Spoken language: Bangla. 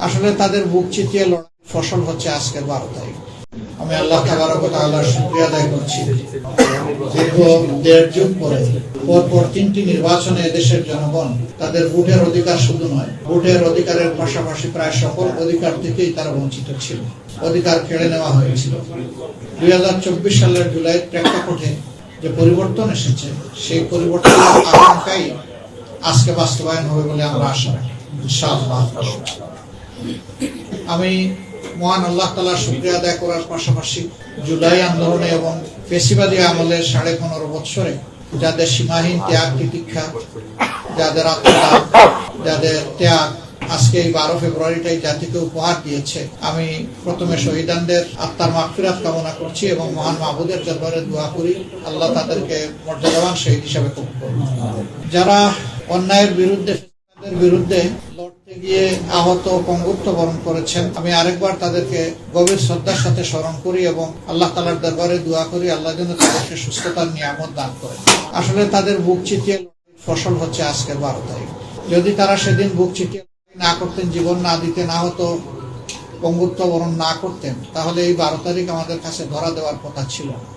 আসলে তাদের বুক চিতিয়ে লড়াই ফসল হচ্ছে আজকের 12 তারিখ। আমি আল্লাহ তাবারক ওয়া তাআলার শুকরিয়া আদায় করছি, দীর্ঘ 1.5 যুগ পরে পরপর 3টি নির্বাচনে দেশের জনগণ তাদের ভোটের অধিকার শুধু নয়, ভোটের অধিকারের পাশাপাশি প্রায় সকল অধিকার থেকেই তারা বঞ্চিত ছিল, অধিকার কেড়ে নেওয়া হয়েছিল। 2024 সালের জুলাইয়ের প্রেক্ষাপটে যে পরিবর্তন এসেছে, সেই পরিবর্তনের আকাঙ্ক্ষাই আজকে বাস্তবায়ন হবে বলে আমরা আশা রাখি ইনশাআল্লাহ। আমি মহান আল্লাহ তাআলার শুকরিয়া আদায় করার পাশাপাশি জুলাই আন্দোলনে এবং ফেসিবাদী আমলের 15.5 বছরে যাদের সীমাহীন ত্যাগ তিতিক্ষা, যাদের আত্মত্যাগ, যাদের ত্যাগ আজকে এই 12 ফেব্রুয়ারিটাই জাতিকে উপহার দিয়েছে, আমি প্রথমে শহীদানদের আত্মার মাগফিরাত কামনা করছি এবং মহান মাবুদের দরবারে দোয়া করি আল্লাহ তাদেরকে মর্যাদাবান শহীদ হিসাবে কবুল করুন। যারা অন্যায়ের বিরুদ্ধে লড়তে গিয়ে আহত পঙ্গুত্ব বরণ করেছেন, আমি আরেকবার তাদেরকে গভীর শ্রদ্ধার সাথে স্মরণ করি এবং আল্লাহ তাআলার দরবারে দোয়া করি আল্লাহ যেন তাদেরকে সুস্থতার নিয়ামত দান করেন। আসলে তাদের বুক চিতিয়ে ফসল হচ্ছে আজকের 12 তারিখ। যদি তারা সেদিন বুক চিতিয়ে না করতেন, জীবন না দিতেন, আহত পঙ্গুত্ব বরণ না করতেন, তাহলে এই 12 তারিখ আমাদের কাছে ধরা দেওয়ার কথা ছিল না।